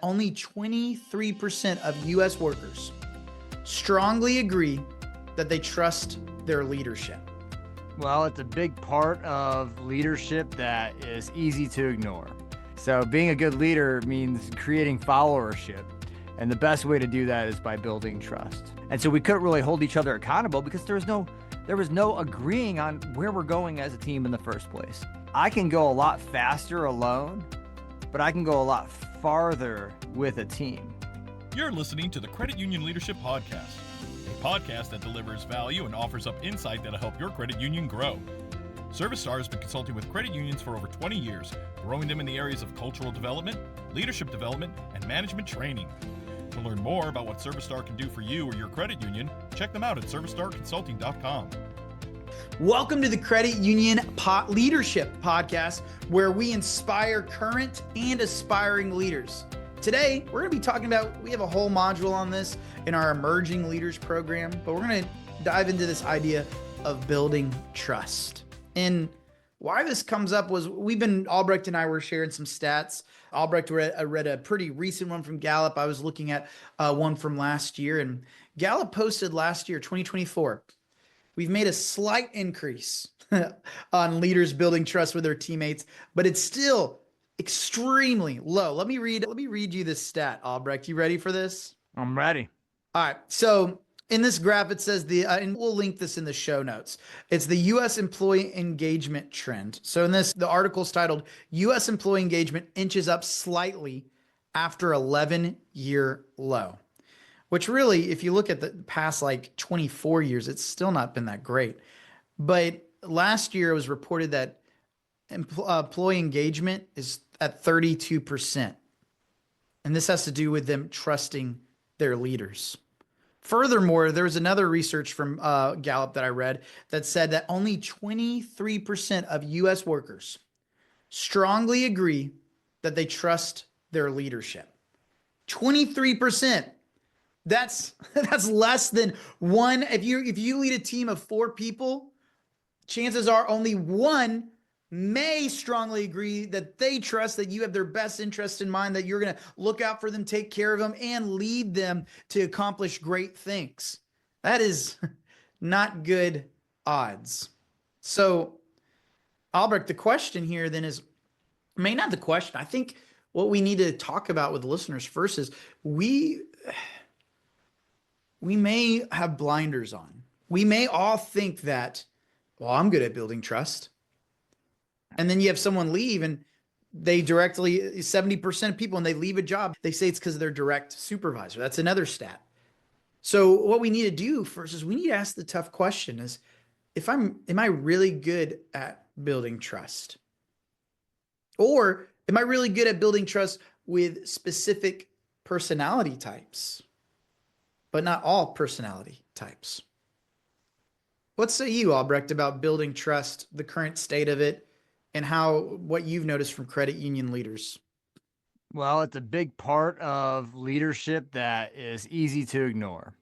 Only 23% of U.S. workers strongly agree that they trust their leadership. Well, it's a big part of leadership that is easy to ignore. So being a good leader means creating followership. And the best way to do that is by building trust. And so we couldn't really hold each other accountable because there was no agreeing on where we're going as a team in the first place. I can go a lot faster alone, but I can go a lot farther with a team. You're listening to the Credit Union Leadership Podcast, a podcast that delivers value and offers up insight that'll help your credit union grow. ServiceStar has been consulting with credit unions for over 20 years, growing them in the areas of cultural development, leadership development, and management training. To learn more about what ServiceStar can do for you or your credit union, check them out at servicestarconsulting.com. Welcome to the Credit Union Leadership Podcast, where we inspire current and aspiring leaders. Today, we're going to be talking about, we have a whole module on this in our Emerging Leaders program, but we're going to dive into this idea of building trust. And why this comes up was Albrecht and I were sharing some stats. Albrecht read a pretty recent one from Gallup. I was looking at one from last year, and Gallup posted last year, 2024, we've made a slight increase on leaders building trust with their teammates, but it's still extremely low. Let me read you this stat, Albrecht. You ready for this? I'm ready. All right. So in this graph, it says and we'll link this in the show notes. It's the U.S. employee engagement trend. So in this, the article's titled U.S. employee engagement inches up slightly after 11-year low, which really, if you look at the past 24 years, it's still not been that great. But last year it was reported that employee engagement is at 32%. And this has to do with them trusting their leaders. Furthermore, there was another research from Gallup that I read that said that only 23% of U.S. workers strongly agree that they trust their leadership. 23%. That's less than one. If you lead a team of 4 people, chances are only one may strongly agree that they trust that you have their best interest in mind, that you're going to look out for them, take care of them, and lead them to accomplish great things. That is not good odds. So, Albrecht, the question here then is, not the question. I think what we need to talk about with listeners first is we may have blinders on. We may all think that, well, I'm good at building trust. And then you have someone leave and they directly, 70% of people, and they leave a job, they say it's because of their direct supervisor. That's another stat. So what we need to do first is we need to ask the tough question is, am I really good at building trust? Or am I really good at building trust with specific personality types, but not all personality types? What say you, Albrecht, about building trust, the current state of it, and what you've noticed from credit union leaders? Well, it's a big part of leadership that is easy to ignore,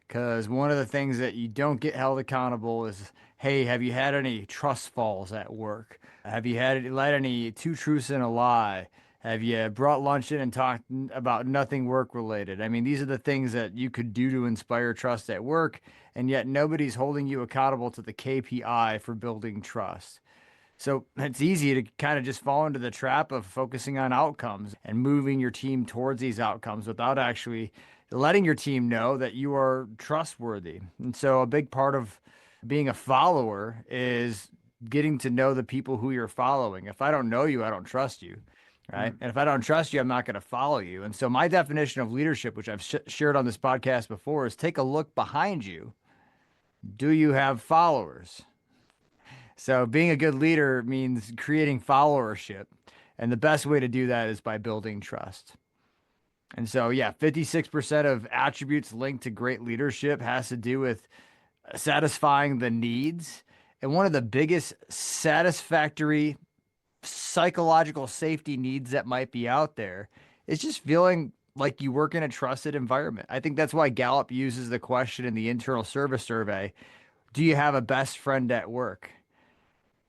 because one of the things that you don't get held accountable is, hey, have you had any trust falls at work? Have you led any 2 truths and a lie? Have you brought lunch in and talked about nothing work related? I mean, these are the things that you could do to inspire trust at work, and yet nobody's holding you accountable to the KPI for building trust. So it's easy to kind of just fall into the trap of focusing on outcomes and moving your team towards these outcomes without actually letting your team know that you are trustworthy. And so a big part of being a follower is getting to know the people who you're following. If I don't know you, I don't trust you, right? And if I don't trust you, I'm not going to follow you. And so my definition of leadership, which I've shared on this podcast before, is take a look behind you. Do you have followers? So being a good leader means creating followership. And the best way to do that is by building trust. And so, 56% of attributes linked to great leadership has to do with satisfying the needs. And one of the biggest satisfactory psychological safety needs that might be out there is just feeling like you work in a trusted environment. I think that's why Gallup uses the question in the internal service survey, do you have a best friend at work?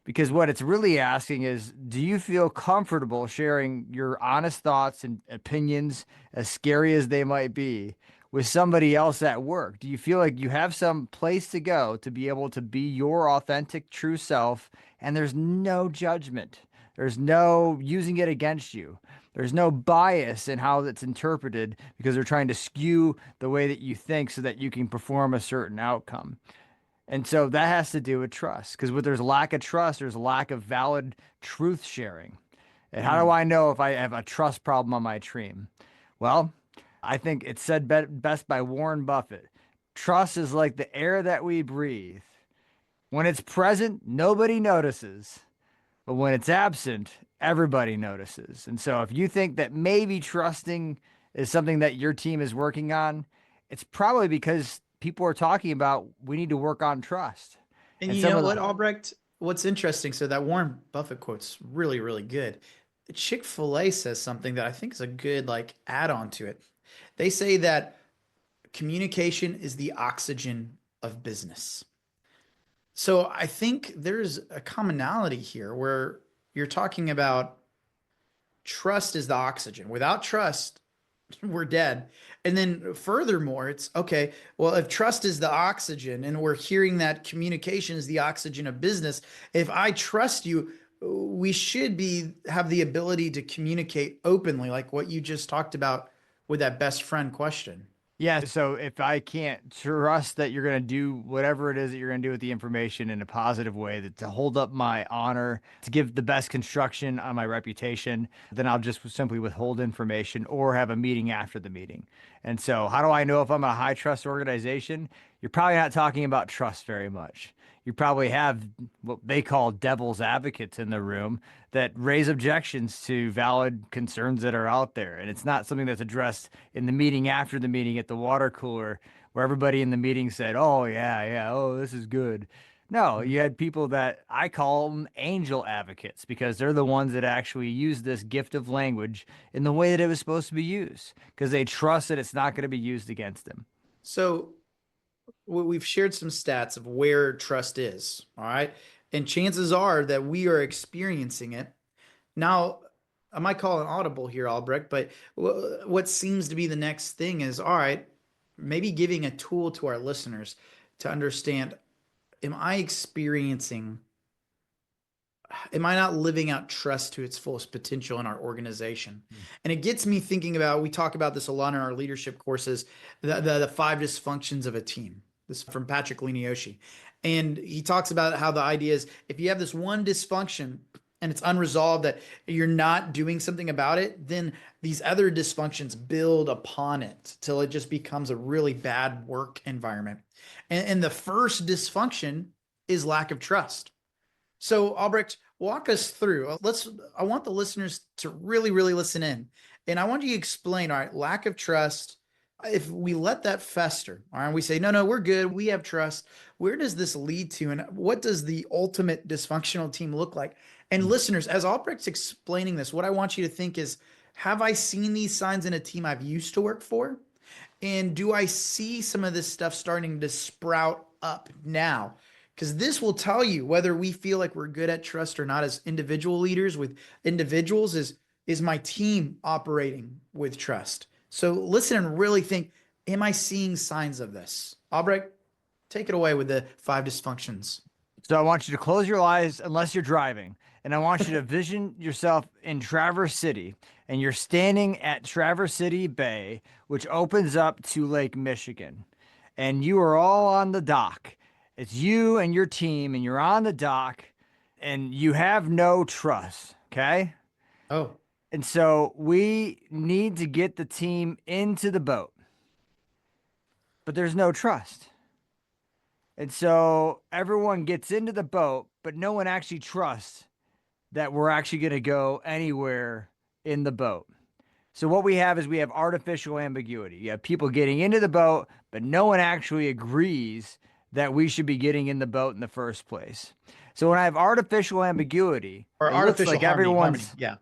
Because what it's really asking is, do you feel comfortable sharing your honest thoughts and opinions, as scary as they might be, with somebody else at work? Do you feel like you have some place to go to be able to be your authentic, true self, and there's no judgment? There's no using it against you. There's no bias in how it's interpreted because they're trying to skew the way that you think so that you can perform a certain outcome. And so that has to do with trust, because when there's lack of trust, there's a lack of valid truth sharing. And how do Mm. I know if I have a trust problem on my team? Well, I think it's said best by Warren Buffett. Trust is like the air that we breathe. When it's present, nobody notices. But when it's absent, everybody notices. And so if you think that maybe trusting is something that your team is working on, it's probably because people are talking about we need to work on trust. And And you some know of what, the Albrecht? What's interesting, so that Warren Buffett quote's really, really good. Chick-fil-A says something that I think is a good like add-on to it. They say that communication is the oxygen of business. So I think there's a commonality here where you're talking about trust is the oxygen. Without trust, we're dead. And then furthermore, it's okay, well, if trust is the oxygen and we're hearing that communication is the oxygen of business, if I trust you, we should be have the ability to communicate openly, like what you just talked about with that best friend question. Yeah, so if I can't trust that you're going to do whatever it is that you're going to do with the information in a positive way, that to hold up my honor, to give the best construction on my reputation, then I'll just simply withhold information or have a meeting after the meeting. And so, how do I know if I'm a high trust organization? You're probably not talking about trust very much. You probably have what they call devil's advocates in the room that raise objections to valid concerns that are out there. And it's not something that's addressed in the meeting after the meeting at the water cooler where everybody in the meeting said, oh, yeah, yeah, oh, this is good. No, you had people that I call them angel advocates because they're the ones that actually use this gift of language in the way that it was supposed to be used because they trust that it's not going to be used against them. So we've shared some stats of where trust is, all right? And chances are that we are experiencing it. Now, I might call an audible here, Albrecht, but what seems to be the next thing is, all right, maybe giving a tool to our listeners to understand, am I experiencing, am I not living out trust to its fullest potential in our organization? And it gets me thinking about, we talk about this a lot in our leadership courses, the five dysfunctions of a team. This is from Patrick Linioshi. And he talks about how the idea is if you have this one dysfunction and it's unresolved, that you're not doing something about it, then these other dysfunctions build upon it till it just becomes a really bad work environment. And the first dysfunction is lack of trust. So, Albrecht, walk us through. I want the listeners to really, really listen in. And I want you to explain, all right, lack of trust. If we let that fester, all right, we say, no, no, we're good. We have trust. Where does this lead to? And what does the ultimate dysfunctional team look like? And listeners, as Albrecht's explaining this, what I want you to think is, have I seen these signs in a team I've used to work for? And do I see some of this stuff starting to sprout up now? Because this will tell you whether we feel like we're good at trust or not as individual leaders with individuals. Is my team operating with trust? So listen and really think, am I seeing signs of this? Albrecht, take it away with the five dysfunctions. So I want you to close your eyes unless you're driving. And I want you to vision yourself in Traverse City. And you're standing at Traverse City Bay, which opens up to Lake Michigan. And you are all on the dock. It's you and your team, and you're on the dock, and you have no trust. Okay. Oh, And so we need to get the team into the boat, but there's no trust. And so everyone gets into the boat, but no one actually trusts that we're actually going to go anywhere in the boat. So what we have is we have artificial ambiguity. You have people getting into the boat, but no one actually agrees that we should be getting in the boat in the first place. So when I have artificial ambiguity, or it looks artificial like harmony. everyone's Yeah.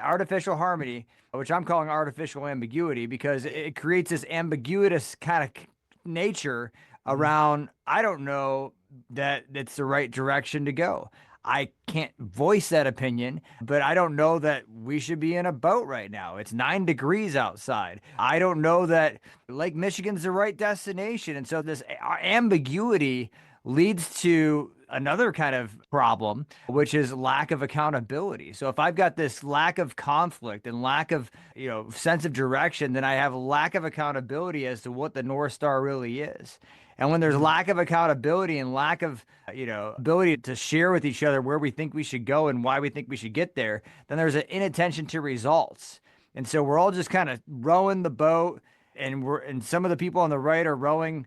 artificial harmony, which I'm calling artificial ambiguity because it creates this ambiguous kind of nature around, I don't know that it's the right direction to go. I can't voice that opinion, but I don't know that we should be in a boat right now. It's 9 degrees outside. I don't know that Lake Michigan's the right destination. And so this ambiguity leads to another kind of problem, which is lack of accountability. So if I've got this lack of conflict and lack of, sense of direction, then I have lack of accountability as to what the North Star really is. And when there's lack of accountability and lack of, ability to share with each other where we think we should go and why we think we should get there, then there's an inattention to results. And so we're all just kind of rowing the boat, and some of the people on the right are rowing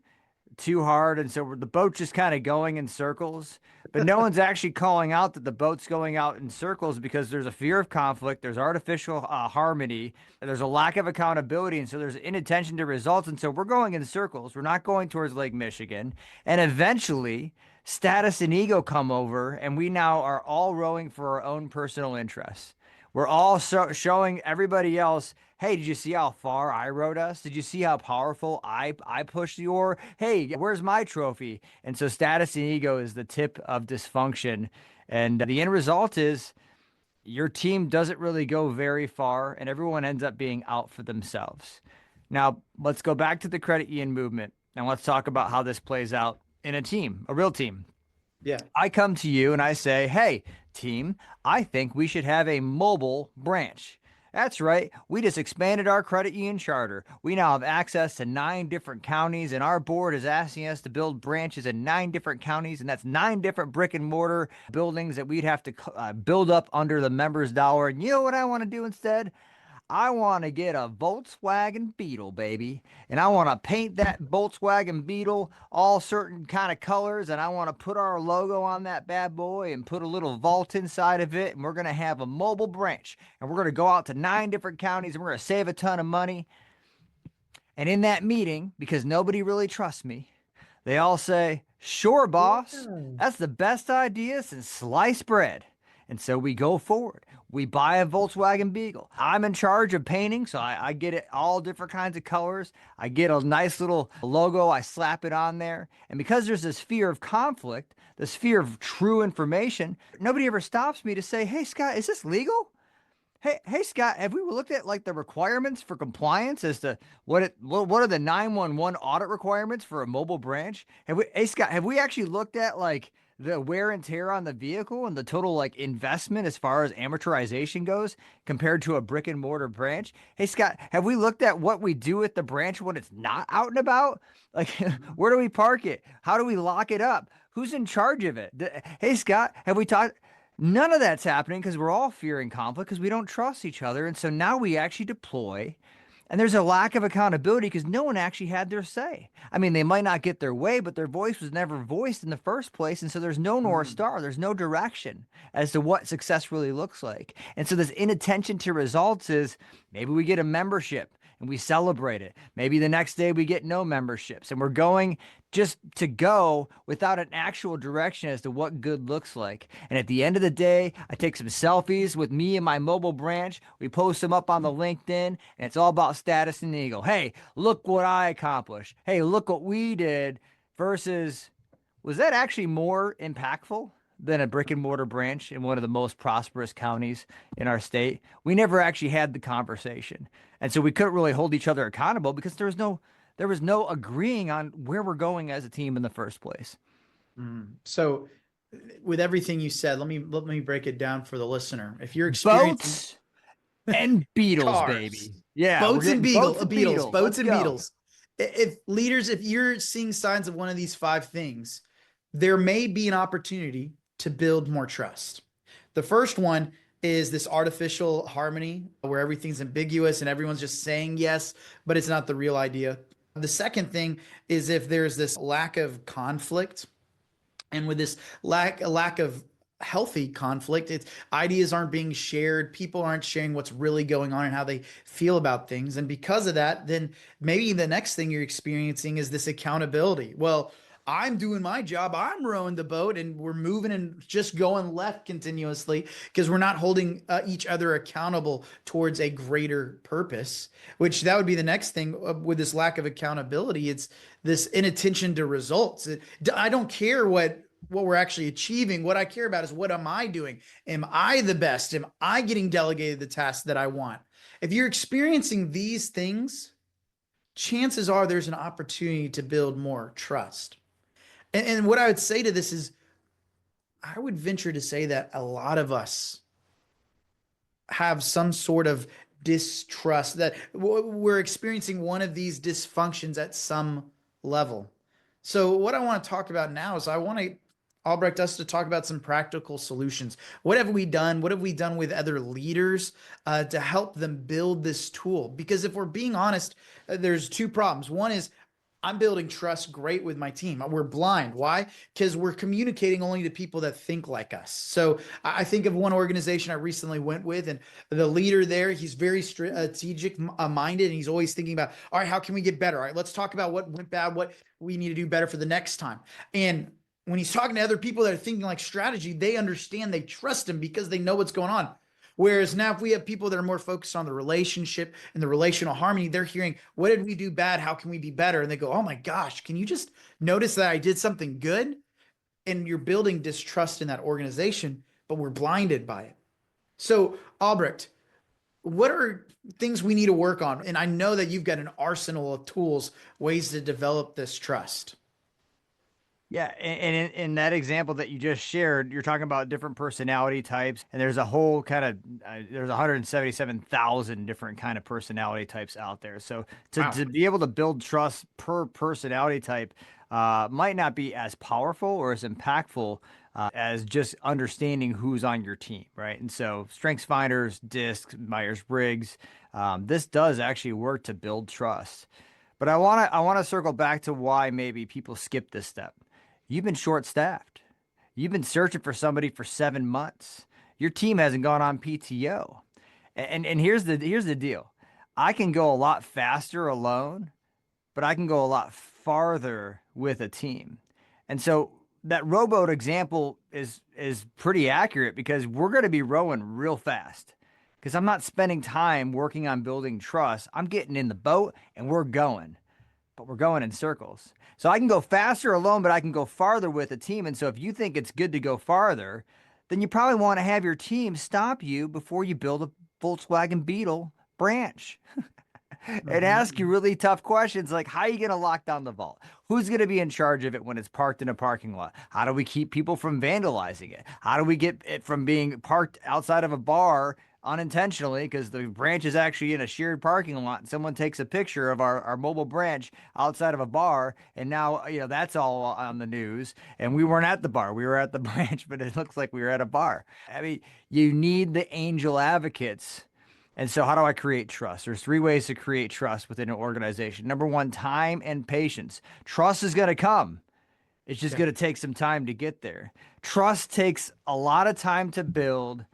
too hard, and so the boat's just kind of going in circles, but no one's actually calling out that the boat's going out in circles because there's a fear of conflict, there's artificial harmony, there's a lack of accountability, and so there's inattention to results, and so we're going in circles. We're not going towards Lake Michigan, and eventually status and ego come over, and we now are all rowing for our own personal interests. We're all showing everybody else, hey, did you see how far I rode us? Did you see how powerful I pushed the oar? Hey, where's my trophy? And so status and ego is the tip of dysfunction. And the end result is your team doesn't really go very far, and everyone ends up being out for themselves. Now, let's go back to the credit union movement, and let's talk about how this plays out in a team, a real team. Yeah. I come to you and I say, hey, team, I think we should have a mobile branch. That's right. We just expanded our credit union charter. We now have access to 9 different counties, and our board is asking us to build branches in 9 different counties, and that's 9 different brick and mortar buildings that we'd have to build up under the members' dollar. And you know what I want to do instead? I want to get a Volkswagen Beetle, baby. And I want to paint that Volkswagen Beetle all certain kind of colors. And I want to put our logo on that bad boy and put a little vault inside of it. And we're going to have a mobile branch. And we're going to go out to 9 different counties, and we're going to save a ton of money. And in that meeting, because nobody really trusts me, they all say, sure, boss. That's the best idea since sliced bread. And so we go forward. We buy a Volkswagen Beetle. I'm in charge of painting, so I get it all different kinds of colors. I get a nice little logo. I slap it on there. And because there's this fear of conflict, this fear of true information, nobody ever stops me to say, hey, Scott, is this legal? Hey, Scott, have we looked at like the requirements for compliance as to what are the 911 audit requirements for a mobile branch? Hey, Scott, have we actually looked at like the wear and tear on the vehicle and the total like investment as far as amortization goes compared to a brick and mortar branch? Hey, Scott, have we looked at what we do at the branch when it's not out and about? Like, where do we park it? How do we lock it up? Who's in charge of it? Hey, Scott, have we talked? None of that's happening because we're all fearing conflict because we don't trust each other. And so now we actually deploy, and there's a lack of accountability because no one actually had their say. I mean, they might not get their way, but their voice was never voiced in the first place. And so there's no North Star. There's no direction as to what success really looks like. And so this inattention to results is maybe we get a membership and we celebrate it. Maybe the next day we get no memberships, and we're going just to go without an actual direction as to what good looks like. And at the end of the day, I take some selfies with me and my mobile branch. We post them up on the LinkedIn, and it's all about status and ego. Hey, look what I accomplished. Hey, look what we did. Versus, was that actually more impactful than a brick and mortar branch in one of the most prosperous counties in our state? We never actually had the conversation. And so we couldn't really hold each other accountable because there was no agreeing on where we're going as a team in the first place. So with everything you said, let me break it down for the listener. If you're experiencing boats and Beetles, cars, baby. Yeah. boats and Beetles, boats Let's and go. Beetles. If leaders, if you're seeing signs of one of these 5 things, there may be an opportunity to build more trust. The first one is this artificial harmony where everything's ambiguous and everyone's just saying yes, but it's not the real idea. The second thing is if there's this lack of conflict, and with this lack of healthy conflict, it's ideas aren't being shared, people aren't sharing what's really going on and how they feel about things. And because of that, then maybe the next thing you're experiencing is this accountability. Well, I'm doing my job. I'm rowing the boat and we're moving and just going left continuously because we're not holding each other accountable towards a greater purpose, which that would be the next thing with this lack of accountability. It's this inattention to results. I don't care what we're actually achieving. What I care about is, what am I doing? Am I the best? Am I getting delegated the tasks that I want? If you're experiencing these things, chances are there's an opportunity to build more trust. And what I would say to this is, I would venture to say that a lot of us have some sort of distrust, that we're experiencing one of these dysfunctions at some level. So what I want to talk about now is, I want to Albrecht us to talk about some practical solutions. What have we done? What have we done with other leaders to help them build this tool? Because if we're being honest, there's two problems. One is, I'm building trust great with my team. We're blind. Why? Because we're communicating only to people that think like us. So I think of one organization I recently went with, and the leader there, he's very strategic minded, and he's always thinking about, all right, how can we get better? All right, let's talk about what went bad, what we need to do better for the next time. And when he's talking to other people that are thinking like strategy, they understand, they trust him because they know what's going on. Whereas now, if we have people that are more focused on the relationship and the relational harmony, they're hearing, what did we do bad? How can we be better? And they go, oh my gosh, can you just notice that I did something good? And you're building distrust in that organization, but we're blinded by it. So, Albrecht, what are things we need to work on? And I know that you've got an arsenal of tools, ways to develop this trust. Yeah, and in that example that you just shared, you're talking about different personality types, and there's a whole kind of there's 177,000 different kind of personality types out there. So to be able to build trust per personality type might not be as powerful or as impactful as just understanding who's on your team, right? And so Strengths Finders, DISC, Myers-Briggs, this does actually work to build trust. But I want to circle back to why maybe people skip this step. You've been short-staffed. You've been searching for somebody for 7 months. Your team hasn't gone on PTO. And here's the deal. I can go a lot faster alone, but I can go a lot farther with a team. And so that rowboat example is pretty accurate, because we're going to be rowing real fast, because I'm not spending time working on building trust. I'm getting in the boat and we're going. But we're going in circles. So I can go faster alone, but I can go farther with a team. And so if you think it's good to go farther, then you probably want to have your team stop you before you build a Volkswagen Beetle branch and ask you really tough questions like, how are you going to lock down the vault? Who's going to be in charge of it when it's parked in a parking lot? How do we keep people from vandalizing it? How do we get it from being parked outside of a bar unintentionally, because the branch is actually in a shared parking lot, and someone takes a picture of our mobile branch outside of a bar, and now that's all on the news, and we weren't at the bar, we were at the branch, but it looks like we were at a bar. I mean, you need the angel advocates. And so how do I create trust? There's 3 ways to create trust within an organization. Number 1, time and patience. Trust is going to come. It's just going to take some time to get there. Trust takes a lot of time to build,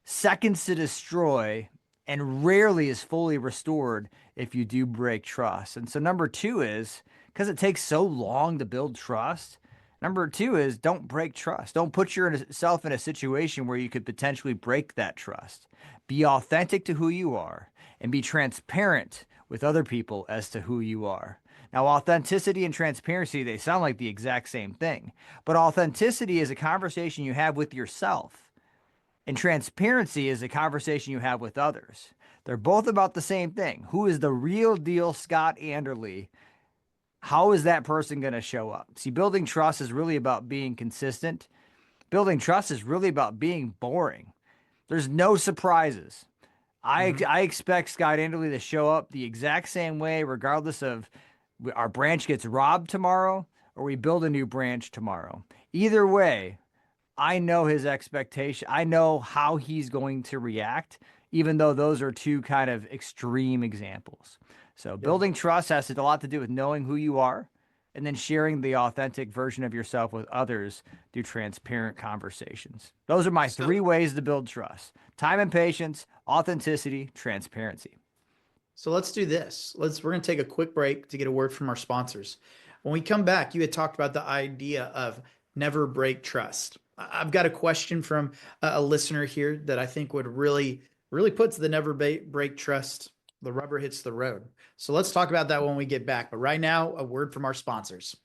seconds to destroy, and rarely is fully restored if you do break trust. And so number 2 is, because it takes so long to build trust, number 2 is, don't break trust. Don't put yourself in a situation where you could potentially break that trust. Be authentic to who you are and be transparent with other people as to who you are. Now, authenticity and transparency, they sound like the exact same thing, but authenticity is a conversation you have with yourself. And transparency is a conversation you have with others. They're both about the same thing. Who is the real deal Scott Anderley? How is that person going to show up? See, building trust is really about being consistent. Building trust is really about being boring. There's no surprises. I expect Scott Anderley to show up the exact same way, regardless of our branch gets robbed tomorrow or we build a new branch tomorrow. Either way, I know his expectation. I know how he's going to react, even though those are 2 kind of extreme examples. So building trust has a lot to do with knowing who you are and then sharing the authentic version of yourself with others through transparent conversations. Those are my 3 ways to build trust: time and patience, authenticity, transparency. So let's do this. We're going to take a quick break to get a word from our sponsors. When we come back, you had talked about the idea of never break trust. I've got a question from a listener here that I think would really puts the never break trust. The rubber hits the road. So let's talk about that when we get back. But right now, a word from our sponsors.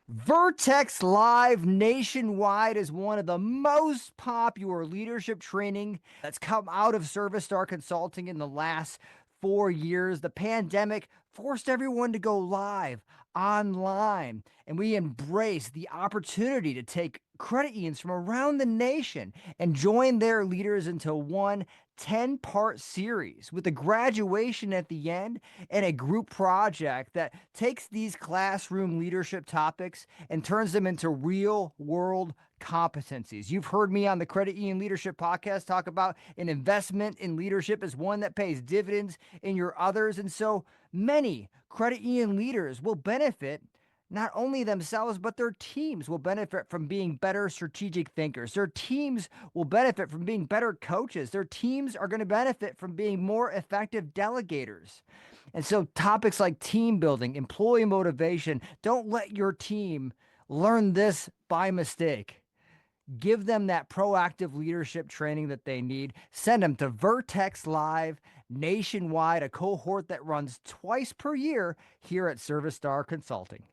Vertex Live nationwide is one of the most popular leadership training that's come out of Service Star Consulting in the last 4 years. The pandemic forced everyone to go live online, and we embrace the opportunity to take credit unions from around the nation and join their leaders into one 10-part series with a graduation at the end and a group project that takes these classroom leadership topics and turns them into real world competencies. You've heard me on the Credit Union Leadership Podcast talk about an investment in leadership as one that pays dividends in your others. And so many credit union leaders will benefit. Not only themselves, but their teams will benefit from being better strategic thinkers. Their teams will benefit from being better coaches. Their teams are going to benefit from being more effective delegators. And so topics like team building, employee motivation, don't let your team learn this by mistake. Give them that proactive leadership training that they need. Send them to Vertex Live nationwide, a cohort that runs twice per year here at Service Star Consulting.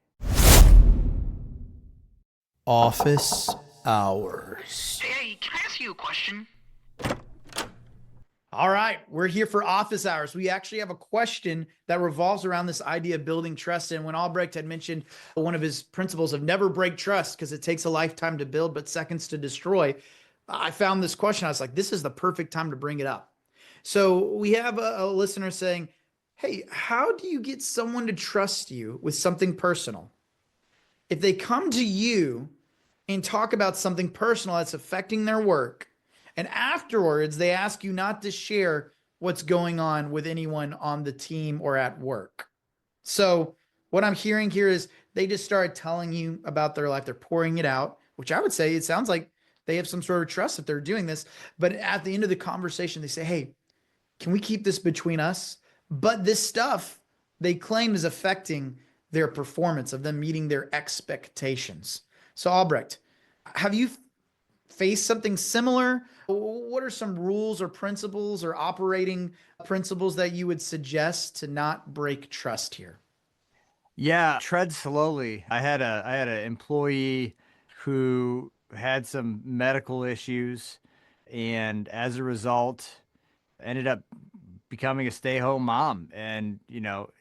Office hours. Hey, can I ask you a question? All right, we're here for office hours. We actually have a question that revolves around this idea of building trust. And when Albrecht had mentioned one of his principles of never break trust because it takes a lifetime to build but seconds to destroy, I found this question. I was like, this is the perfect time to bring it up. So we have a listener saying, hey, how do you get someone to trust you with something personal? If they come to you and talk about something personal that's affecting their work, and afterwards they ask you not to share what's going on with anyone on the team or at work. So what I'm hearing here is they just started telling you about their life. They're pouring it out, which I would say it sounds like they have some sort of trust if they're doing this. But at the end of the conversation, they say, hey, can we keep this between us? But this stuff they claim is affecting their performance of them meeting their expectations. So Albrecht, have you faced something similar? What are some rules or principles or operating principles that you would suggest to not break trust here? Yeah, tread slowly. I had an employee who had some medical issues, and as a result ended up becoming a stay-home mom. And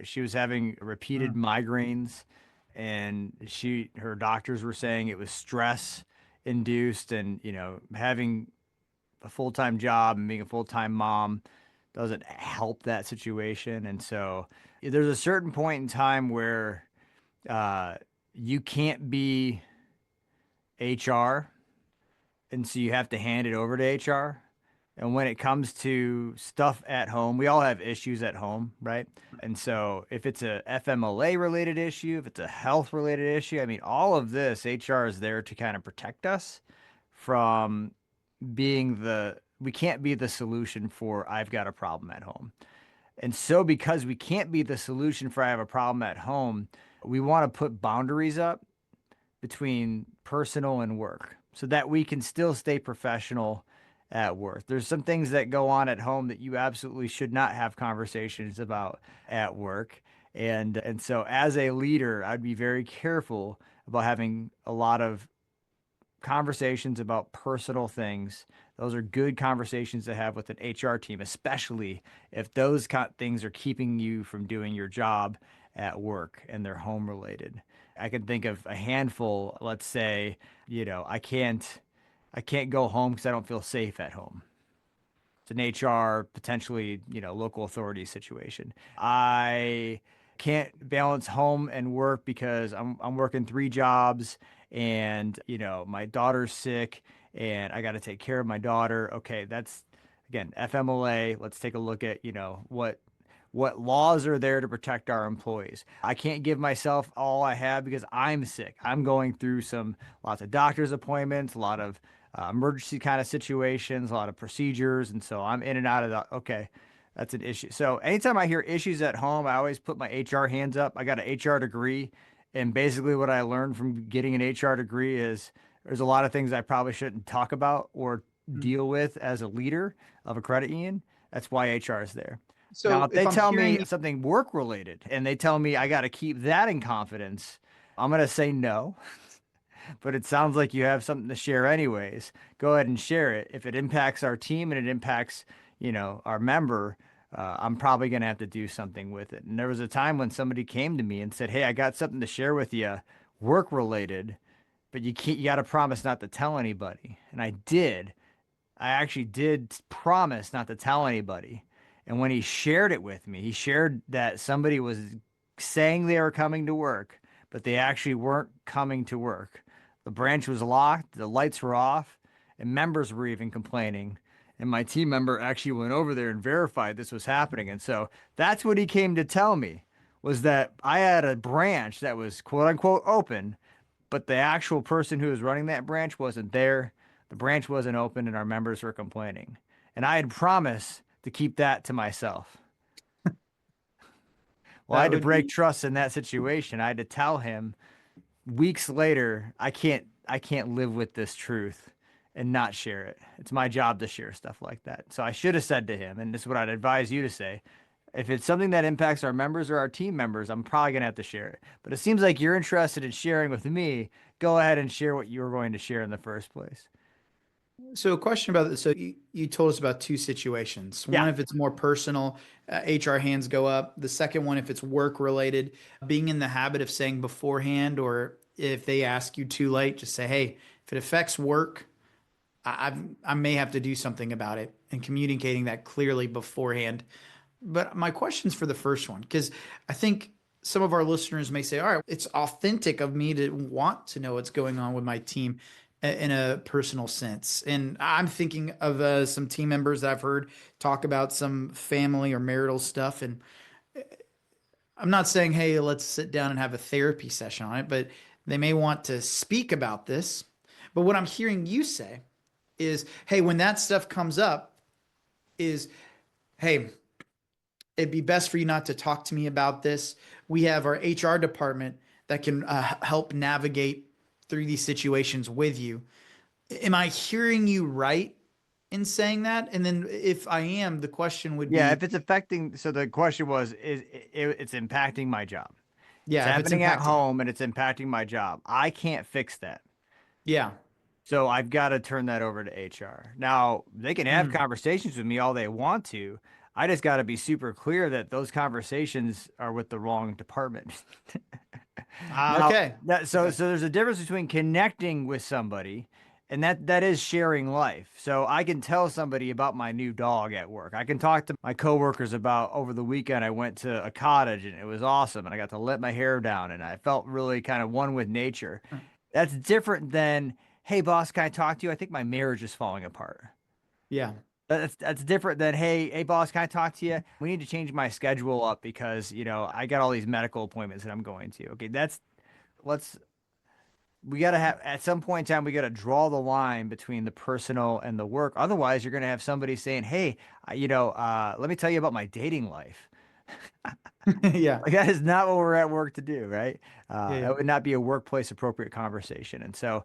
she was having repeated migraines, and her doctors were saying it was stress induced. And having a full-time job and being a full-time mom doesn't help that situation. And so there's a certain point in time where you can't be HR, and so you have to hand it over to HR. And when it comes to stuff at home, we all have issues at home, right? And so if it's a FMLA related issue, if it's a health related issue, I mean, all of this, HR is there to kind of protect us from we can't be the solution for I've got a problem at home. And so because we can't be the solution for I have a problem at home, we want to put boundaries up between personal and work so that we can still stay professional at work. There's some things that go on at home that you absolutely should not have conversations about at work. And so as a leader, I'd be very careful about having a lot of conversations about personal things. Those are good conversations to have with an HR team, especially if those things are keeping you from doing your job at work and they're home related. I can think of a handful. Let's say, I can't go home because I don't feel safe at home. It's an HR, potentially, local authority situation. I can't balance home and work because I'm working 3 jobs, and my daughter's sick and I got to take care of my daughter. Okay, that's again FMLA. Let's take a look at what laws are there to protect our employees. I can't give myself all I have because I'm sick. I'm going through lots of doctor's appointments, a lot of emergency kind of situations, a lot of procedures, and so I'm in and out of that. Okay, That's an issue. So anytime I hear issues at home, I always put my HR hands up. I got an HR degree, and basically what I learned from getting an HR degree is there's a lot of things I probably shouldn't talk about or Mm. deal with as a leader of a credit union. That's why HR is there. Now, So if if they I'm tell me hearing, something work related and they tell me I got to keep that in confidence, I'm going to say no. But it sounds like you have something to share anyways. Go ahead and share it. If it impacts our team and it impacts, our member, I'm probably going to have to do something with it. And there was a time when somebody came to me and said, "Hey, I got something to share with you, work related, but you got to promise not to tell anybody." And I did. I actually did promise not to tell anybody. And when he shared it with me, he shared that somebody was saying they were coming to work, but they actually weren't coming to work. The branch was locked, the lights were off, and members were even complaining. And my team member actually went over there and verified this was happening. And so that's what he came to tell me was that I had a branch that was quote unquote open, but the actual person who was running that branch wasn't there. The branch wasn't open and our members were complaining. And I had promised to keep that to myself. Well, I that had to would break be trust in that situation. I had to tell him weeks later, I can't live with this truth and not share it. It's my job to share stuff like that. So I should have said to him, and this is what I'd advise you to say. If it's something that impacts our members or our team members, I'm probably gonna have to share it. But it seems like you're interested in sharing with me. Go ahead and share what you were going to share in the first place. so a question about this. So you told us about two situations. Yeah. One, if it's more personal, HR hands go up. The second one, if it's work related, being in the habit of saying beforehand, or if they ask you too late, just say, hey, if it affects work, I may have to do something about it, and communicating that clearly beforehand. But my question's for the first one, because I think some of our listeners may say, all right, it's authentic of me to want to know what's going on with my team in a personal sense. And I'm thinking of some team members that I've heard talk about some family or marital stuff. And I'm not saying, hey, let's sit down and have a therapy session on it, but they may want to speak about this. But what I'm hearing you say is, hey, when that stuff comes up, is, hey, it'd be best for you not to talk to me about this. We have our HR department that can help navigate through these situations with you. Am I hearing you right in saying that? And then if I am, the question would Yeah, be, if it's affecting, so the question was, it's impacting my job. It's yeah, if it's happening at impacting, home and it's impacting my job. I can't fix that. yeah. So I've got to turn that over to HR. Now, they can have Mm. conversations with me all they want to. I just got to be super clear that those conversations are with the wrong department. Now, Okay. so Okay. there's a difference between connecting with somebody and that is sharing life. So I can tell somebody about my new dog at work. I can talk to my coworkers about over the weekend I went to a cottage and it was awesome and I got to let my hair down and I felt really kind of one with nature. That's different than, "Hey boss, can I talk to you? I think my marriage is falling apart." Yeah. That's different than, "Hey boss, can I talk to you? We need to change my schedule up because, I got all these medical appointments that I'm going to." Okay, let's we got to have at some point in time we got to draw the line between the personal and the work. Otherwise, you're going to have somebody saying, "Hey, let me tell you about my dating life." Yeah. Like that is not what we're at work to do, right? Yeah. Yeah. That would not be a workplace appropriate conversation. And so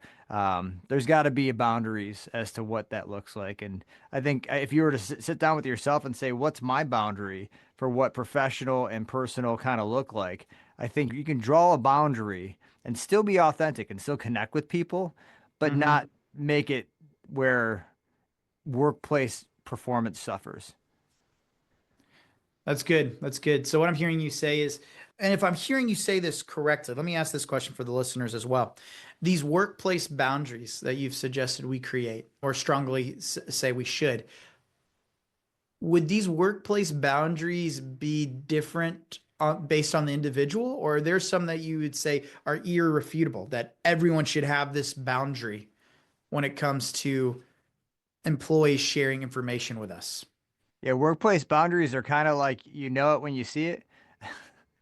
there's got to be boundaries as to what that looks like. And I think if you were to sit down with yourself and say, what's my boundary for what professional and personal kind of look like? I think you can draw a boundary and still be authentic and still connect with people, but Hmm. not make it where workplace performance suffers. That's good. That's good. So what I'm hearing you say is, and if I'm hearing you say this correctly, let me ask this question for the listeners as well. These workplace boundaries that you've suggested we create, or strongly say we should, would these workplace boundaries be different based on the individual, or are there some that you would say are irrefutable that everyone should have this boundary when it comes to employees sharing information with us? Yeah, workplace boundaries are kind of like you know it when you see it.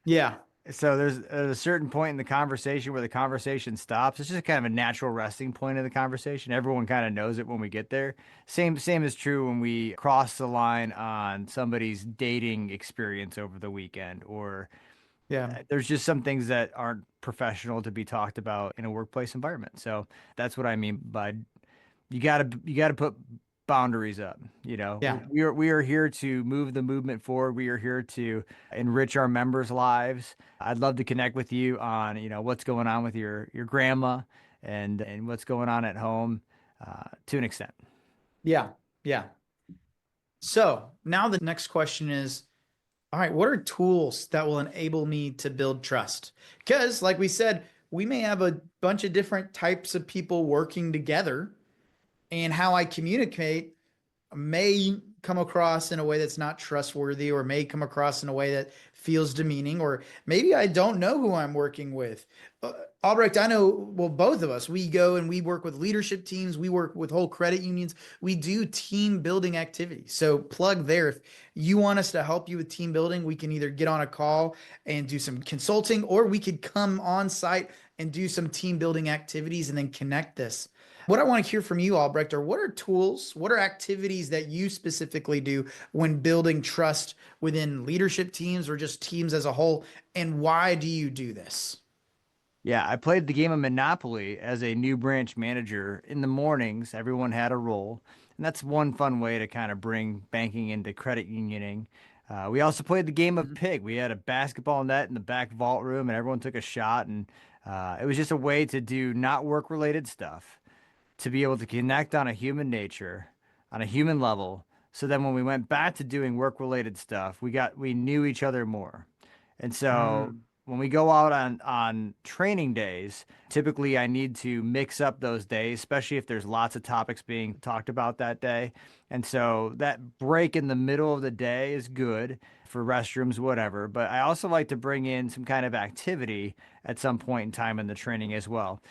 Yeah. So there's at a certain point in the conversation where the conversation stops. It's just kind of a natural resting point of the conversation. Everyone kind of knows it when we get there. Same is true when we cross the line on somebody's dating experience over the weekend, or Yeah. there's just some things that aren't professional to be talked about in a workplace environment. So that's what I mean by you gotta put boundaries up. Yeah. We are here to move the movement forward. We are here to enrich our members' lives. I'd love to connect with you on what's going on with your grandma and what's going on at home, to an extent. Yeah. Yeah. So now the next question is, all right, what are tools that will enable me to build trust? Because, like we said, we may have a bunch of different types of people working together, and how I communicate may come across in a way that's not trustworthy, or may come across in a way that feels demeaning, or maybe I don't know who I'm working with. Albrecht, I know, well, both of us, we go and we work with leadership teams, we work with whole credit unions, we do team building activities. So plug there. If you want us to help you with team building, we can either get on a call and do some consulting, or we could come on site and do some team building activities and then connect this. What I want to hear from you, Albrecht, are what are tools, what are activities that you specifically do when building trust within leadership teams or just teams as a whole? And why do you do this? Yeah, I played the game of Monopoly as a new branch manager. In the mornings, everyone had a role, and that's one fun way to kind of bring banking into credit unioning. We also played the game of Pig. We had a basketball net in the back vault room, and everyone took a shot, and it was just a way to do not work-related stuff, to be able to connect on a human nature, on a human level. So then when we went back to doing work-related stuff, we knew each other more. And so Mm. when we go out on training days, typically I need to mix up those days, especially if there's lots of topics being talked about that day. And so that break in the middle of the day is good for restrooms, whatever. But I also like to bring in some kind of activity at some point in time in the training as well.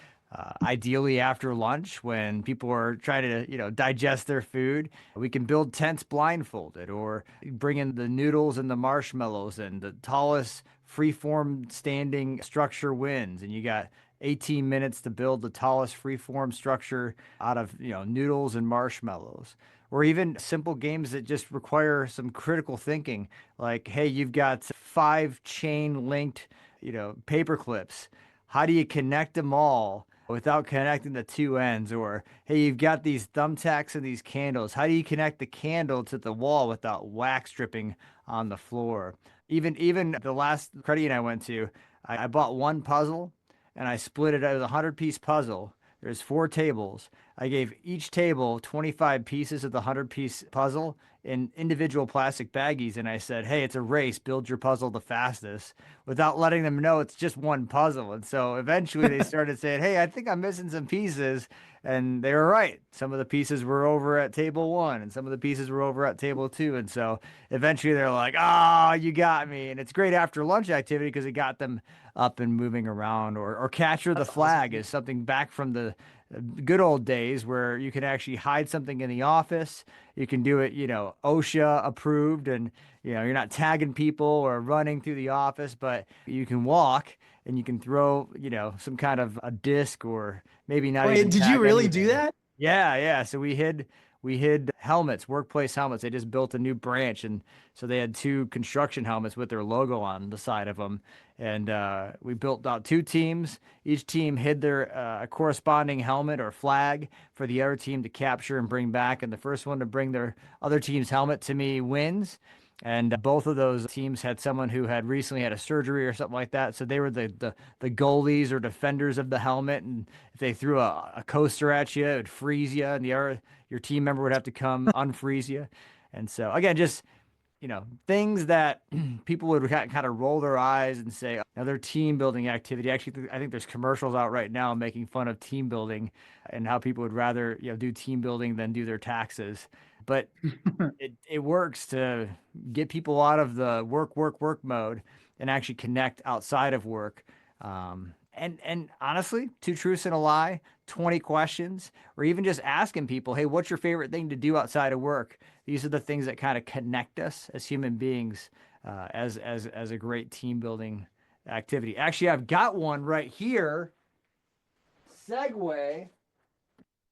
Ideally after lunch, when people are trying to, digest their food, we can build tents blindfolded, or bring in the noodles and the marshmallows, and the tallest freeform standing structure wins. And you got 18 minutes to build the tallest freeform structure out of, noodles and marshmallows. Or even simple games that just require some critical thinking, like, hey, you've got 5 chain linked, paper clips. How do you connect them all without connecting the two ends? Or, hey, you've got these thumbtacks and these candles. How do you connect the candle to the wall without wax dripping on the floor? Even the last credit union I went to, I bought one puzzle and I split it. It was a 100-piece puzzle. There's 4 tables. I gave each table 25 pieces of the 100-piece puzzle in individual plastic baggies, and I said, "Hey, it's a race. Build your puzzle the fastest," without letting them know it's just one puzzle. And so eventually they started saying, "Hey, I think I'm missing some pieces." And they were right. Some of the pieces were over at table one, and some of the pieces were over at table two. And so eventually they're like, "Oh, you got me." And it's great after lunch activity because it got them up and moving around. Or capture the That's flag awesome. is something back from the good old days where you can actually hide something in the office. You can do it, OSHA approved, and you're not tagging people or running through the office, but you can walk and you can throw, some kind of a disc, or maybe not Wait, even did you tag really do anything. that? Yeah, yeah. So we hid helmets, workplace helmets. They just built a new branch, and so they had 2 construction helmets with their logo on the side of them. And we built out 2 teams. Each team hid their corresponding helmet or flag for the other team to capture and bring back. And the first one to bring their other team's helmet to me wins. And both of those teams had someone who had recently had a surgery or something like that. So they were the goalies or defenders of the helmet. And if they threw a coaster at you, it would freeze you, and your team member would have to come unfreeze you. And so again, just things that people would kind of roll their eyes and say, another team building activity. Actually, I think there's commercials out right now making fun of team building and how people would rather, do team building than do their taxes. But it works to get people out of the work mode and actually connect outside of work. And honestly, 2 truths and a lie, 20 questions, or even just asking people, hey, what's your favorite thing to do outside of work? These are the things that kind of connect us as human beings, as a great team building activity. Actually, I've got one right here. Segue.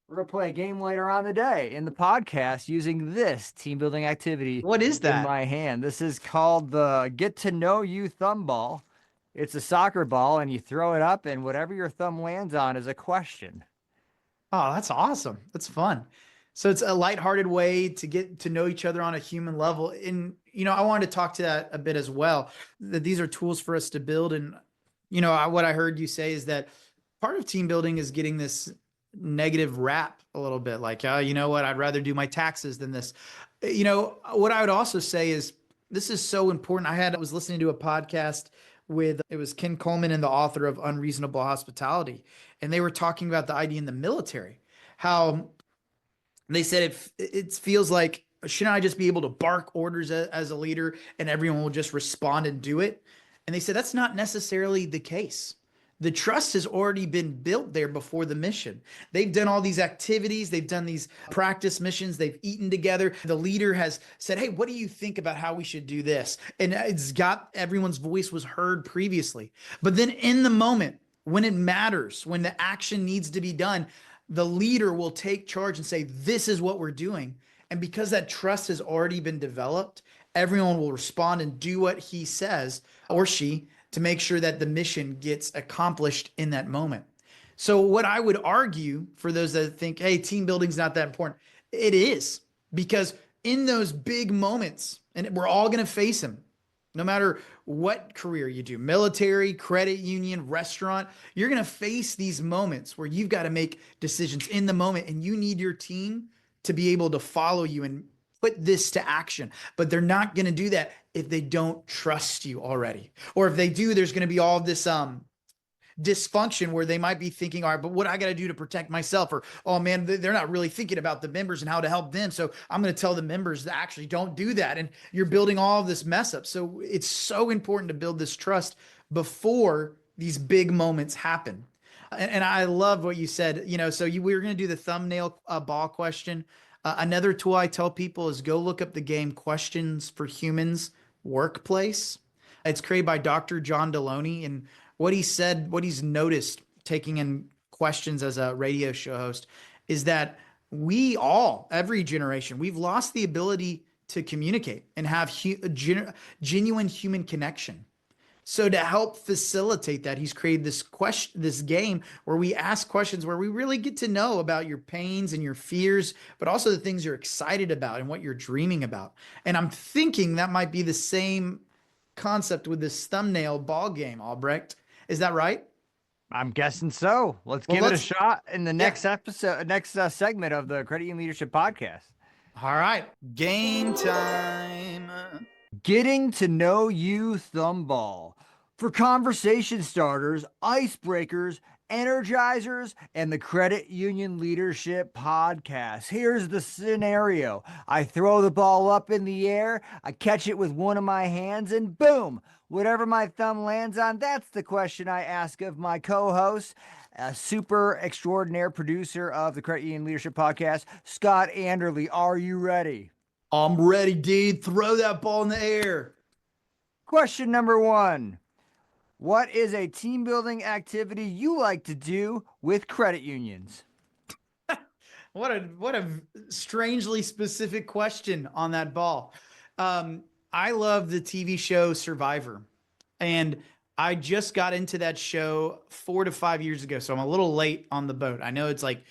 We're going to play a game later on the day in the podcast using this team building activity. What is in that? my hand? This is called the Get to Know You Thumb Ball. It's a soccer ball, and you throw it up, and whatever your thumb lands on is a question. Oh, that's awesome. That's fun. So it's a lighthearted way to get to know each other on a human level. And, I wanted to talk to that a bit as well, that these are tools for us to build. And, what I heard you say is that part of team building is getting this negative rap a little bit like, you know what, I'd rather do my taxes than this. What I would also say is this is so important. I was listening to a podcast it was Ken Coleman and the author of Unreasonable Hospitality. And they were talking about the idea in the military, how they said it feels like, shouldn't I just be able to bark orders as a leader and everyone will just respond and do it? And they said that's not necessarily the case. The trust has already been built there before the mission. They've done all these activities. They've done these practice missions. They've eaten together. The leader has said, hey, what do you think about how we should do this? And everyone's voice was heard previously. But then in the moment, when it matters, when the action needs to be done, the leader will take charge and say, this is what we're doing. And because that trust has already been developed, everyone will respond and do what he says or she to make sure that the mission gets accomplished in that moment. So what I would argue for those that think, hey, team building's not that important, it is, because in those big moments, and we're all going to face them, no matter what career you do, military, credit union, restaurant, you're going to face these moments where you've got to make decisions in the moment, and you need your team to be able to follow you and put this to action. But they're not going to do that if they don't trust you already. Or if they do, there's going to be all this dysfunction where they might be thinking, all right, but what I got to do to protect myself? Or, oh man, they're not really thinking about the members and how to help them. So I'm going to tell the members that actually don't do that. And you're building all of this mess up. So it's so important to build this trust before these big moments happen. And I love what you said, we were going to do the thumbnail ball question. Another tool I tell people is go look up the game Questions for Humans Workplace. It's created by Dr. John Deloney. And what he said, what he's noticed taking in questions as a radio show host is that every generation, we've lost the ability to communicate and have genuine human connection. So to help facilitate that, he's created this game where we ask questions where we really get to know about your pains and your fears, but also the things you're excited about and what you're dreaming about. And I'm thinking that might be the same concept with this thumbnail ball game, Albrecht. Is that right? I'm guessing so. Let's give it a shot in the next episode, segment of the Credit Union Leadership Podcast. All right, game time. Getting to Know You Thumb Ball. For conversation starters, icebreakers, energizers, and the Credit Union Leadership Podcast. Here's the scenario. I throw the ball up in the air, I catch it with one of my hands, and boom, whatever my thumb lands on, that's the question I ask of my co-host, a super extraordinaire producer of the Credit Union Leadership Podcast, Scott Anderley. Are you ready? I'm ready, dude. Throw that ball in the air. Question number 1. What is a team building activity you like to do with credit unions? What a strangely specific question on that ball. I love the TV show Survivor, and I just got into that show 4 to 5 years ago, so I'm a little late on the boat. I know it's like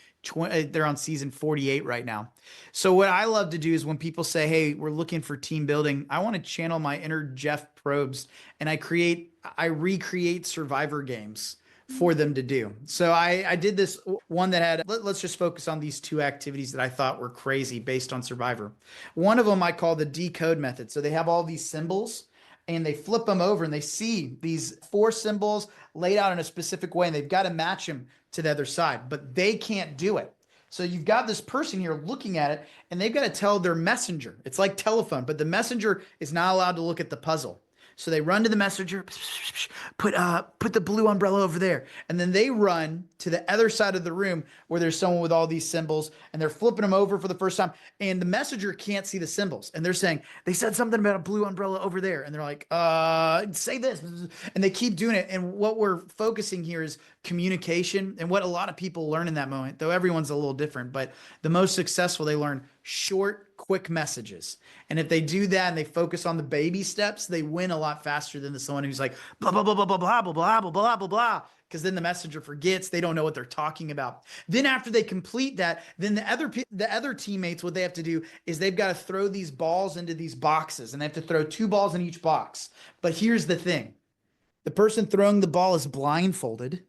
they're on season 48 right now. So what I love to do is when people say, hey, we're looking for team building, I want to channel my inner Jeff Probst, and I recreate Survivor games for them to do. So I did this one that had, let's just focus on these 2 activities that I thought were crazy based on Survivor. One of them I call the decode method. So they have all these symbols and they flip them over and they see these 4 symbols laid out in a specific way, and they've got to match them to the other side, but they can't do it. So you've got this person here looking at it, and they've got to tell their messenger. It's like telephone, but the messenger is not allowed to look at the puzzle. So they run to the messenger, put the blue umbrella over there. And then they run to the other side of the room where there's someone with all these symbols and they're flipping them over for the first time. And the messenger can't see the symbols. And they're saying, they said something about a blue umbrella over there. And they're like, say this. And they keep doing it. And what we're focusing here is communication and what a lot of people learn in that moment, though everyone's a little different, but the most successful, they learn short, quick messages. And if they do that and they focus on the baby steps, they win a lot faster than someone who's like, blah, blah, blah, blah, blah, blah, blah, blah, blah, blah, blah, blah. Because then the messenger forgets, they don't know what they're talking about. Then after they complete that, then the other teammates, what they have to do is they've got to throw these balls into these boxes, and they have to throw 2 balls in each box. But here's the thing. The person throwing the ball is blindfolded,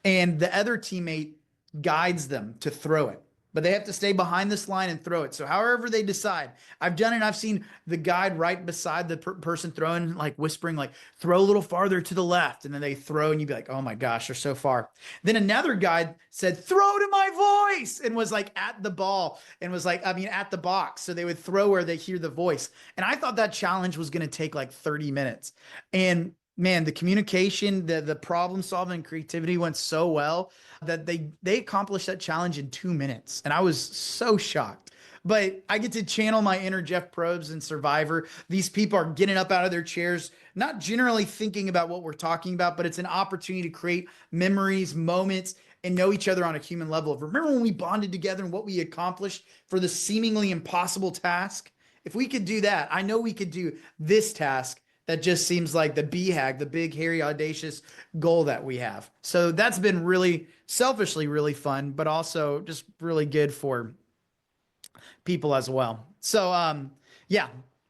and the other teammate guides them to throw it. But they have to stay behind this line and throw it. So however they decide, I've done it. I've seen the guide right beside the person throwing, like whispering, like throw a little farther to the left. And then they throw and you'd be like, oh my gosh, they're so far. Then another guide said, throw to my voice, and was like at the ball and was like, at the box. So they would throw where they hear the voice. And I thought that challenge was going to take like 30 minutes. And man, the communication, the problem solving, creativity went so well that they accomplished that challenge in 2 minutes. And I was so shocked. But I get to channel my inner Jeff Probst and Survivor. These people are getting up out of their chairs, not generally thinking about what we're talking about, but it's an opportunity to create memories, moments, and know each other on a human level. Remember when we bonded together and what we accomplished for the seemingly impossible task? If we could do that, I know we could do this task that just seems like the BHAG, the big, hairy, audacious goal that we have. So that's been really, selfishly, really fun, but also just really good for people as well. So, yeah.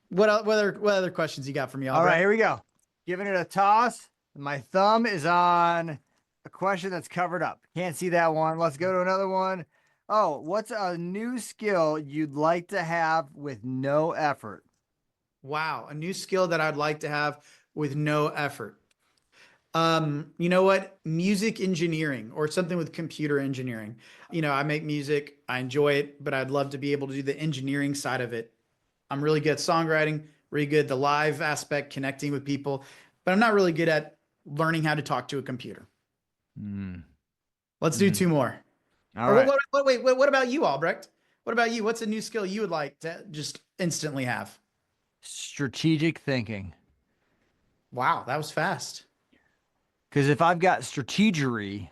What other questions you got for me? All right, here we go. Giving it a toss. My thumb is on a question that's covered up. Can't see that one. Let's go to another one. Oh, what's a new skill you'd like to have with no effort? Wow, a new skill that I'd like to have with no effort. You know what? Music engineering or something with computer engineering. I make music, I enjoy it, but I'd love to be able to do the engineering side of it. I'm really good at songwriting, really good at the live aspect, connecting with people, but I'm not really good at learning how to talk to a computer. Let's do 2 more. All right. Wait, what about you, Albrecht? What about you? What's a new skill you would like to just instantly have? Strategic thinking. Wow, that was fast. Because if I've got strategery,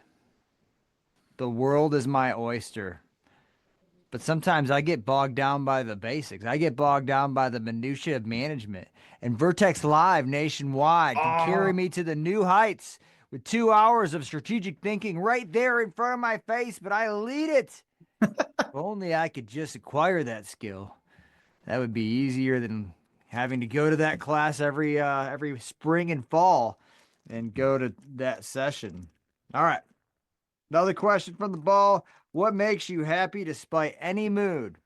the world is my oyster. But sometimes I get bogged down by the basics. I get bogged down by the minutia of management. And Vertex Live nationwide can carry me to the new heights with 2 hours of strategic thinking right there in front of my face, but I lead it. If only I could just acquire that skill. That would be easier than having to go to that class every spring and fall and go to that session. All right. Another question from the ball. What makes you happy despite any mood?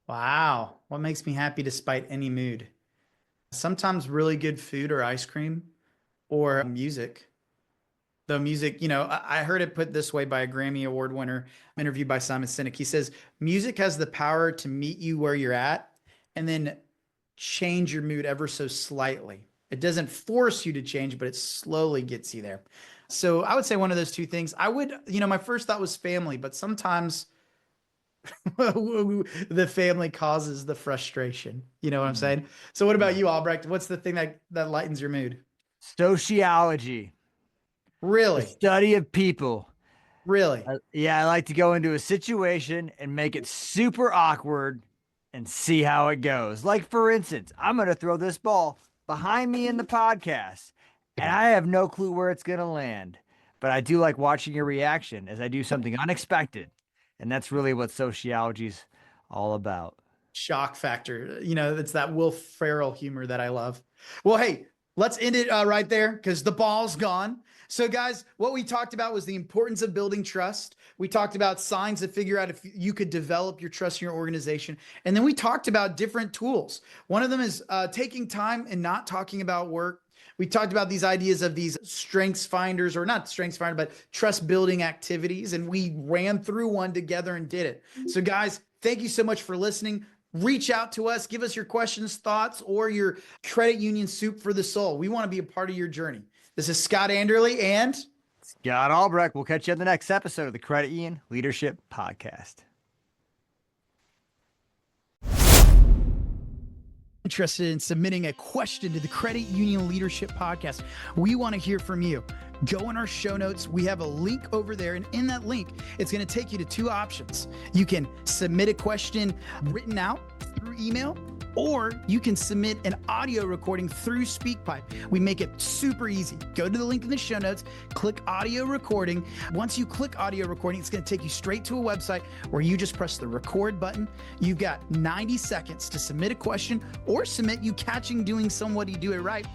Wow. What makes me happy despite any mood? Sometimes really good food or ice cream or music. The music, I heard it put this way by a Grammy Award winner, interviewed by Simon Sinek. He says, music has the power to meet you where you're at and then change your mood ever so slightly. It doesn't force you to change, but it slowly gets you there. So I would say one of those 2 things. I would, my first thought was family, but sometimes the family causes the frustration. You know what I'm saying? So what about you, Albrecht? What's the thing that lightens your mood? Sociology. Really? The study of people. Really? I like to go into a situation and make it super awkward and see how it goes. Like, for instance, I'm going to throw this ball behind me in the podcast, and I have no clue where it's going to land. But I do like watching your reaction as I do something unexpected. And that's really what sociology's all about. Shock factor. It's that Will Ferrell humor that I love. Well, hey, let's end it right there because the ball's gone. So guys, what we talked about was the importance of building trust. We talked about signs to figure out if you could develop your trust in your organization. And then we talked about different tools. One of them is taking time and not talking about work. We talked about these ideas of these strengths finders, or not strengths finder, but trust building activities. And we ran through one together and did it. So guys, thank you so much for listening. reach out to us. Give us your questions, thoughts, or your credit union soup for the soul. We want to be a part of your journey. This is Scott Anderley and Scott Albrecht. We'll catch you on the next episode of the Credit Union Leadership Podcast. Interested in submitting a question to the Credit Union Leadership Podcast, we want to hear from you. Go in our show notes. We have a link over there, and in that link, it's going to take you to two options. You can submit a question written out through email, or you can submit an audio recording through SpeakPipe. We make it super easy. Go to the link in the show notes, click audio recording. Once you click audio recording, it's going to take you straight to a website where you just press the record button. You've got 90 seconds to submit a question or submit you catching doing somebody do it right.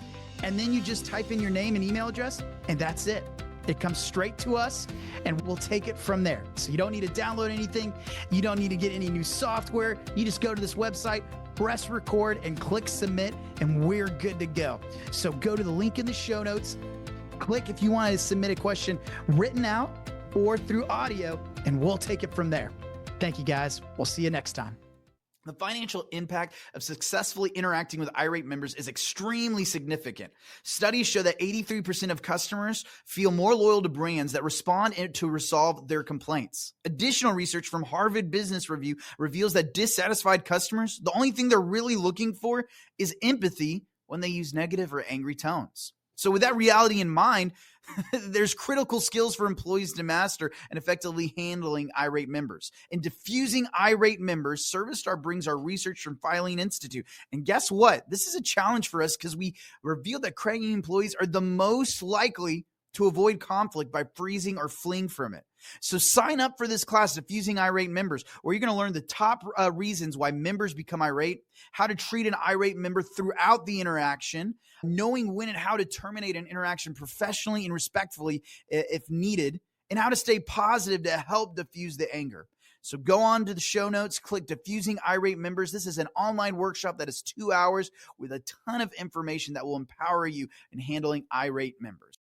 And then you just type in your name and email address, and that's it. It comes straight to us, and we'll take it from there. So you don't need to download anything. You don't need to get any new software. You just go to this website, press record, and click submit, and we're good to go. So go to the link in the show notes, click if you want to submit a question written out or through audio, and we'll take it from there. Thank you, guys. We'll see you next time. The financial impact of successfully interacting with irate members is extremely significant. Studies show that 83% of customers feel more loyal to brands that respond to resolve their complaints. Additional research from Harvard Business Review reveals that dissatisfied customers, the only thing they're really looking for is empathy when they use negative or angry tones. So with that reality in mind, there's critical skills for employees to master in effectively handling irate members. In diffusing irate members, ServiceStar brings our research from Filing Institute. And guess what? This is a challenge for us because we revealed that credit union employees are the most likely to avoid conflict by freezing or fleeing from it. So sign up for this class, Diffusing Irate Members, where you're going to learn the top reasons why members become irate, how to treat an irate member throughout the interaction, knowing when and how to terminate an interaction professionally and respectfully if needed, and how to stay positive to help diffuse the anger. So go on to the show notes, click Diffusing Irate Members. This is an online workshop that is 2 hours with a ton of information that will empower you in handling irate members.